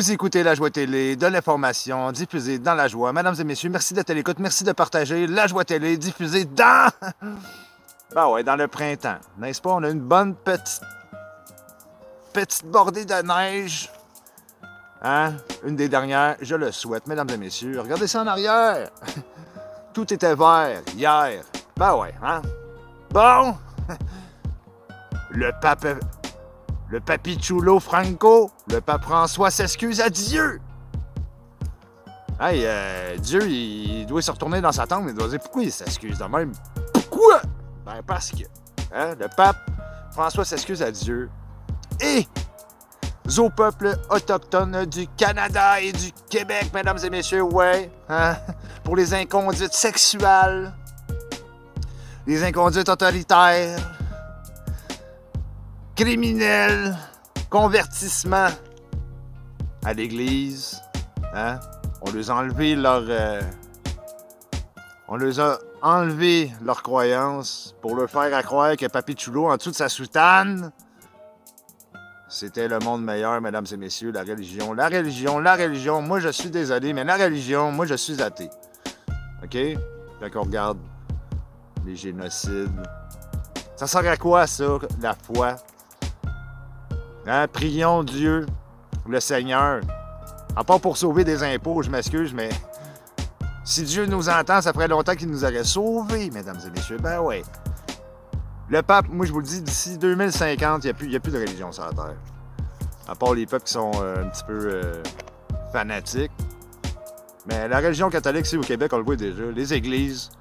Vous écoutez La Joie Télé, de l'information diffusée dans la joie. Mesdames et messieurs, merci d'être à l'écoute, merci de partager La Joie Télé diffusée dans... Ben ouais, dans le printemps. N'est-ce pas? On a une bonne petite bordée de neige. Hein? Une des dernières, je le souhaite, mesdames et messieurs. Regardez ça en arrière. Tout était vert hier. Ben ouais, hein? Bon. Le papichulo Franco, le pape François s'excuse à Dieu. Hey, Dieu, il doit se retourner dans sa tombe, il doit dire pourquoi il s'excuse de même. Pourquoi? Ben parce que le pape François s'excuse à Dieu et au peuple autochtone du Canada et du Québec, mesdames et messieurs, ouais, hein, pour les inconduites sexuelles, les inconduites autoritaires, criminels, convertissement à l'Église, hein? On les a enlevé leur croyance pour leur faire croire que Papi Chulo, en dessous de sa soutane, c'était le monde meilleur, mesdames et messieurs, la religion. La religion, moi je suis désolé, mais la religion, moi je suis athée. OK? Quand on regarde les génocides, ça sert à quoi ça, la foi? Hein? Prions Dieu, le Seigneur. À part pour sauver des impôts, je m'excuse, mais si Dieu nous entend, ça ferait longtemps qu'il nous aurait sauvés, mesdames et messieurs. Ben ouais. Le pape, moi je vous le dis, d'ici 2050, il n'y a plus de religion sur la Terre. À part les peuples qui sont un petit peu fanatiques. Mais la religion catholique, ici au Québec, on le voit déjà. Les églises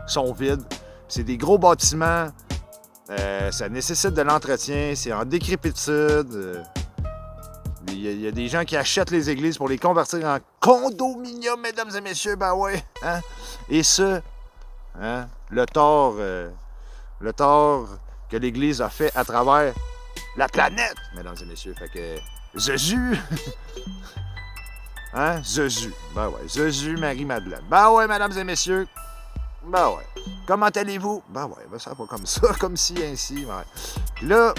sont vides. C'est des gros bâtiments. Ça nécessite de l'entretien. C'est en décrépitude. Il y a des gens qui achètent les églises pour les convertir en condominium, mesdames et messieurs. Ben ouais. Hein? Et ce, hein, le tort que l'Église a fait à travers la planète, mesdames et messieurs. Fait que Jésus, hein, Jésus, ben ouais, Jésus, Marie-Madeleine. Ben ouais, mesdames et messieurs, ben ouais. Comment allez-vous? Ben ouais, ben ça va comme ça, comme ci, ainsi, ouais. Là,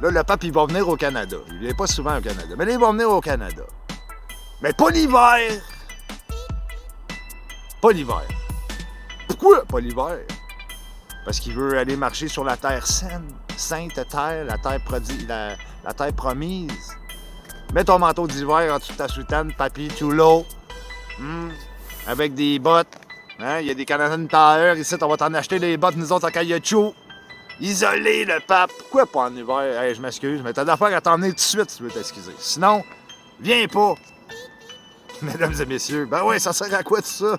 le pape, il va venir au Canada. Il n'est pas souvent au Canada, mais là, il va venir au Canada. Mais pas l'hiver! Pas l'hiver. Pourquoi pas l'hiver? Parce qu'il veut aller marcher sur la terre sainte terre, la terre promise. Mets ton manteau d'hiver en dessous de ta soutane, Papi Chulo, avec des bottes. Hein? Il y a des Canadian Tire ici, on va t'en acheter des bottes, nous autres, en cailloutchouc. Isolé, le pape. Pourquoi pas en hiver? Hey, je m'excuse, mais t'as d'affaires à t'emmener tout de suite si tu veux t'excuser. Sinon, viens pas. Mesdames et messieurs, ben ouais, ça sert à quoi tout ça?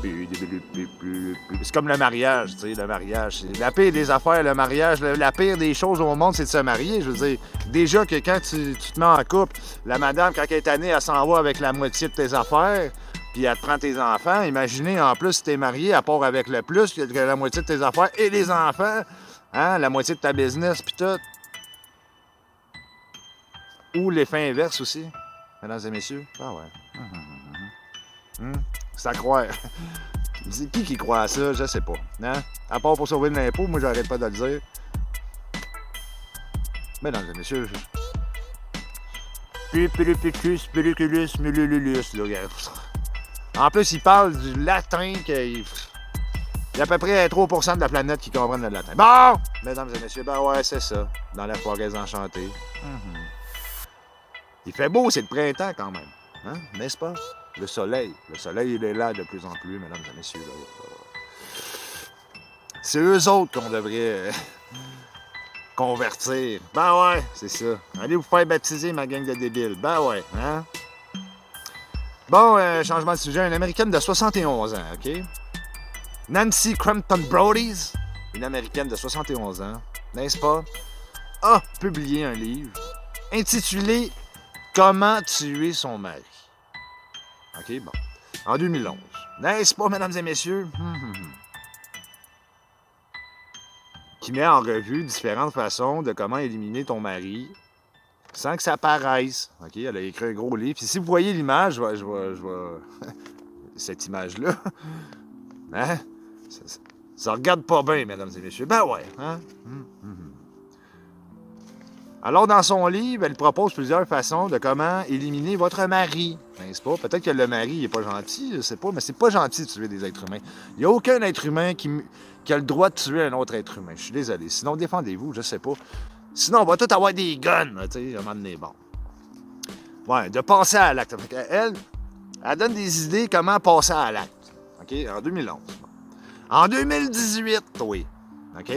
C'est comme le mariage, tu sais, le mariage. C'est la pire des affaires, le mariage. La pire des choses au monde, c'est de se marier. Je veux dire, déjà que quand tu te mets en couple, la madame, quand elle est tannée, elle s'en va avec la moitié de tes affaires, puis elle te prend tes enfants. Imaginez, en plus, si t'es marié, à part avec le plus, que la moitié de tes affaires et les enfants, hein, la moitié de ta business, puis tout. Ou l'effet inverse aussi, mesdames et messieurs. Ah ouais. C'est à croire. Qui croit à ça? Je sais pas. Hein? À part pour sauver de l'impôt, moi j'arrête pas de le dire. Mesdames et messieurs. Spiriculus, mulululus. En plus, il parle du latin qu'il y a à peu près 3% de la planète qui comprennent le latin. Bon! Mesdames et messieurs, ben ouais, c'est ça. Dans la forêt enchantée. Il fait beau, c'est le printemps quand même. Hein? N'est-ce pas? Le soleil, il est là de plus en plus, mesdames et messieurs. C'est eux autres qu'on devrait convertir. Ben ouais, c'est ça. Allez vous faire baptiser, ma gang de débiles. Ben ouais, hein? Bon, changement de sujet. Une Américaine de 71 ans, OK? Nancy Crampton Brodys, une Américaine de 71 ans, n'est-ce pas, a publié un livre intitulé « Comment tuer son mari ». OK, bon. En 2011. N'est-ce pas, mesdames et messieurs? Qui met en revue différentes façons de comment éliminer ton mari sans que ça paraisse. OK, elle a écrit un gros livre. Puis si vous voyez l'image, je vais... cette image-là, hein? Ça regarde pas bien, mesdames et messieurs. Ben ouais, hein? Alors, dans son livre, elle propose plusieurs façons de comment éliminer votre mari. N'est-ce pas? Peut-être que le mari n'est pas gentil, je sais pas, mais c'est pas gentil de tuer des êtres humains. Il n'y a aucun être humain qui a le droit de tuer un autre être humain. Je suis désolé. Sinon, défendez-vous, je sais pas. Sinon, on va tous avoir des guns, tu sais, à un moment donné, bon. Ouais, de passer à l'acte. Elle donne des idées comment passer à l'acte. OK? En 2011. En 2018, oui. OK?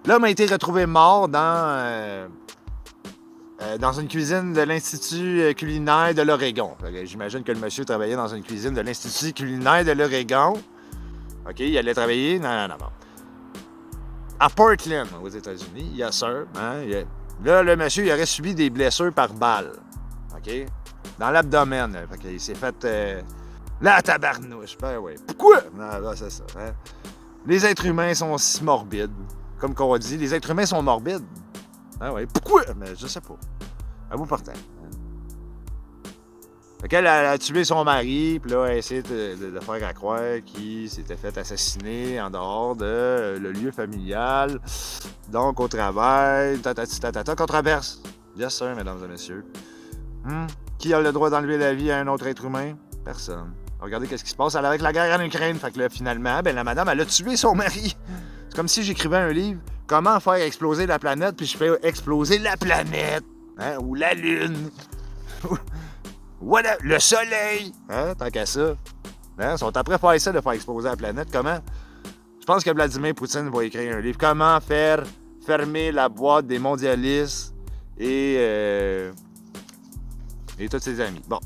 L'homme a été retrouvé mort dans une cuisine de l'Institut culinaire de l'Oregon. J'imagine que le monsieur travaillait dans une cuisine de l'Institut culinaire de l'Oregon. OK, il allait travailler. Non. À Portland, aux États-Unis, yes sir. Hein, là, le monsieur, il aurait subi des blessures par balle. OK? Dans l'abdomen. Fait qu'il s'est fait... Là, tabarnouche. Ben oui. Pourquoi? Non, là, c'est ça. Hein? Les êtres humains sont si morbides. Comme qu'on dit, les êtres humains sont morbides. Ah oui. Pourquoi? Mais je sais pas. À vous portant. Fait qu'elle a tué son mari, puis là, elle a essayé de faire à croire qu'il s'était fait assassiner en dehors de le lieu familial. Donc, au travail, controverse. Yes, sir, mesdames et messieurs. Qui a le droit d'enlever la vie à un autre être humain? Personne. Regardez qu'est-ce qui se passe avec la guerre en Ukraine. Fait que là, finalement, la madame, elle a tué son mari. C'est comme si j'écrivais un livre, comment faire exploser la planète, puis je fais exploser la planète. Hein? Ou la lune. Voilà, le soleil. Hein? Tant qu'à ça. Hein? Ils sont après faire ça, de faire exploser la planète. Comment? Je pense que Vladimir Poutine va écrire un livre. Comment faire fermer la boîte des mondialistes et tous ses amis. Bon.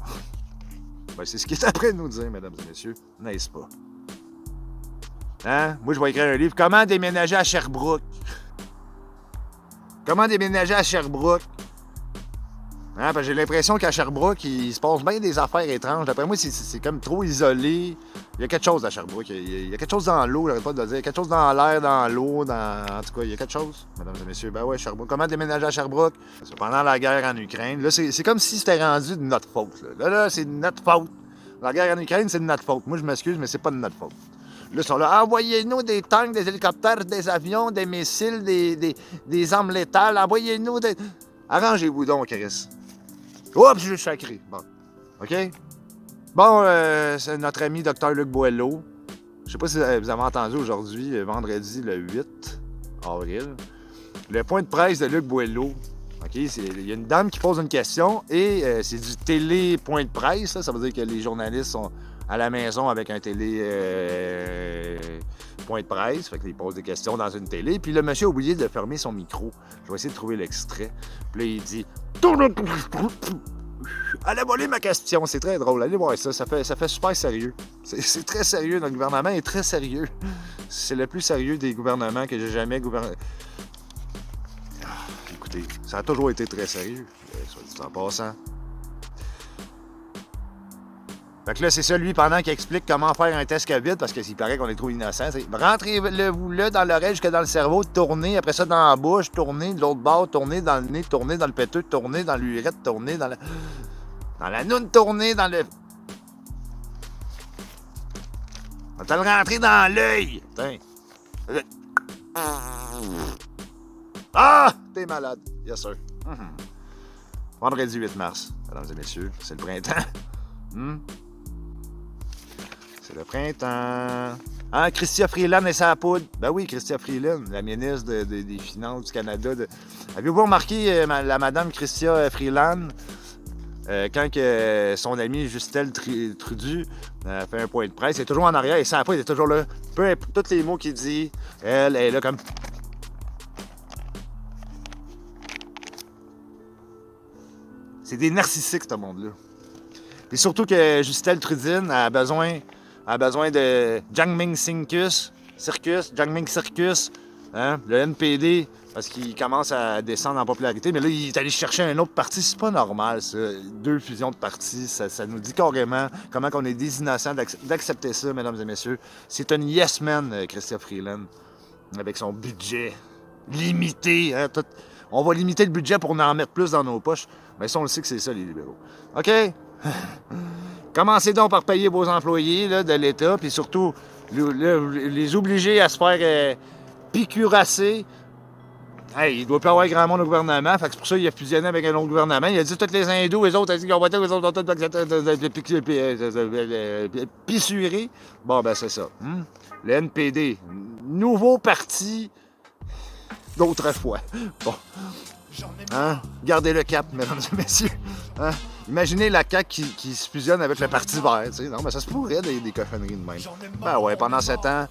Ben, c'est ce qu'il est après de nous dire, mesdames et messieurs. N'est-ce pas? Hein? Moi, je vais écrire un livre. Comment déménager à Sherbrooke? Comment déménager à Sherbrooke? Hein? Parce que j'ai l'impression qu'à Sherbrooke, il se passe bien des affaires étranges. D'après moi, c'est comme trop isolé. Il y a quelque chose à Sherbrooke. Il y a quelque chose dans l'eau, j'arrête pas de le dire. Quelque chose dans l'air, dans l'eau, en tout cas, il y a quelque chose, mesdames et messieurs. Ben ouais, Sherbrooke. Comment déménager à Sherbrooke? Pendant la guerre en Ukraine. Là, c'est comme si c'était rendu de notre faute. Là, c'est de notre faute. La guerre en Ukraine, c'est de notre faute. Moi, je m'excuse, mais c'est pas de notre faute. Là, ils sont là, envoyez-nous des tanks, des hélicoptères, des avions, des missiles, des armes létales. Envoyez-nous des... Arrangez-vous donc, Chris. Oups, je suis sacré. Bon. OK? Bon, c'est notre ami Dr. Luc Boileau. Je sais pas si vous avez entendu aujourd'hui, vendredi le 8 avril, le point de presse de Luc Boileau. OK? Il y a une dame qui pose une question et c'est du télé-point de presse. Ça veut dire que les journalistes sont à la maison avec un télé-point de presse. Fait qu'ils posent des questions dans une télé. Puis le monsieur a oublié de fermer son micro. Je vais essayer de trouver l'extrait. Puis là, il dit... Allez voler ma question. C'est très drôle. Allez voir ça. Ça fait super sérieux. C'est très sérieux. Notre gouvernement est très sérieux. C'est le plus sérieux des gouvernements que j'ai jamais gouverné. Écoutez, ça a toujours été très sérieux. Soit dit en passant. Fait que là, c'est ça, lui, pendant qu'il explique comment faire un test COVID, parce qu'il paraît qu'on est trop innocent, c'est rentrez-vous là dans l'oreille jusque dans le cerveau, tournez, après ça dans la bouche, tournez de l'autre bord, tournez dans le nez, tournez dans le péteux, tournez dans l'urètre, tournez dans la noune, tournez dans le... On va te le rentrer dans l'œil! Putain! Ah! T'es malade! Yes, sir. Vendredi 8 mars, mesdames et messieurs, c'est le printemps. C'est le printemps. Hein, Chrystia Freeland et sa poudre. Ben oui, Chrystia Freeland, la ministre des Finances du Canada. Avez-vous remarqué la madame Chrystia Freeland, quand son amie Justel Trudeau fait un point de presse, elle est toujours en arrière et sa poudre est toujours là. Peu importe tous les mots qu'il dit, elle est là comme... C'est des narcissiques, ce monde-là. Et surtout que Justel Trudeau a besoin de Jiangming Circus, hein, le NPD, parce qu'il commence à descendre en popularité. Mais là, il est allé chercher un autre parti. C'est pas normal, ça. 2 fusions de partis, ça nous dit carrément comment on est des innocents d'accepter ça, mesdames et messieurs. C'est un yes man, Chrystia Freeland, avec son budget limité. Hein, on va limiter le budget pour en mettre plus dans nos poches. Mais ça, on le sait que c'est ça, les libéraux. OK? Commencez donc par payer vos employés là, de l'État, puis surtout les obliger à se faire piqûrasser Hey, il doit plus avoir grand monde au gouvernement, fait que c'est pour ça qu'il a fusionné avec un autre gouvernement. Il a dit tous les hindous, les autres, ils ont voté, les autres ont tout pissuré. Bon, ben c'est ça. Le NPD, nouveau parti d'autrefois. Bon. Hein? Gardez le cap, mesdames et messieurs. Hein? Imaginez la CAQ qui se fusionne avec le Parti vert. T'sais. Non, mais ça se pourrait des cochonneries de même. Ben ouais, pendant 7 ans,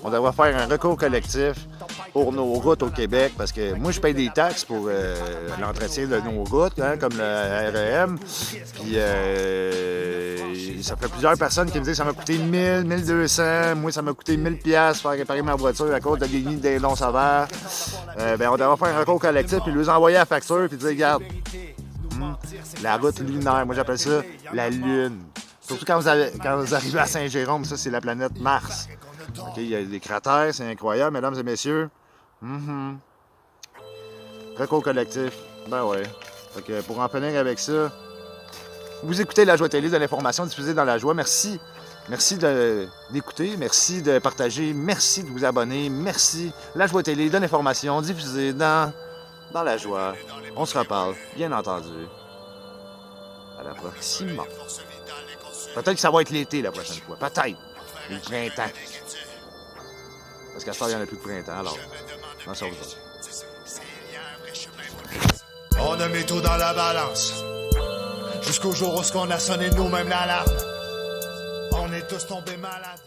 on devrait faire un recours collectif pour nos routes au Québec, parce que moi, je paye des taxes pour l'entretien de nos routes, hein, comme le REM. Puis ça fait plusieurs personnes qui me disent que ça m'a coûté 1000, 1200. Moi, ça m'a coûté 1000$ faire réparer ma voiture à cause de guenilles des dons sévères. Ben, on devrait faire un recours collectif puis lui envoyer la facture puis dire, regarde, la route lunaire, moi j'appelle ça la Lune. Surtout quand vous arrivez à Saint-Jérôme, ça c'est la planète Mars. OK, il y a des cratères, c'est incroyable, mesdames et messieurs. Recours collectif, ben ouais. Fait que pour en finir avec ça, vous écoutez La Joie Télé, de l'information diffusée dans la joie. Merci. Merci d'écouter, merci de partager, merci de vous abonner, merci. La Joie Télé, de l'information diffusée dans la joie. On se reparle, bien entendu. À la prochaine. Peut-être que ça va être l'été la prochaine fois. Peut-être. Le printemps. Parce qu'à ce temps, il n'y en a plus de printemps, alors. Non, ça vous va. On a mis tout dans la balance. Jusqu'au jour où on a sonné nous-mêmes l'alarme. On est tous tombés malades.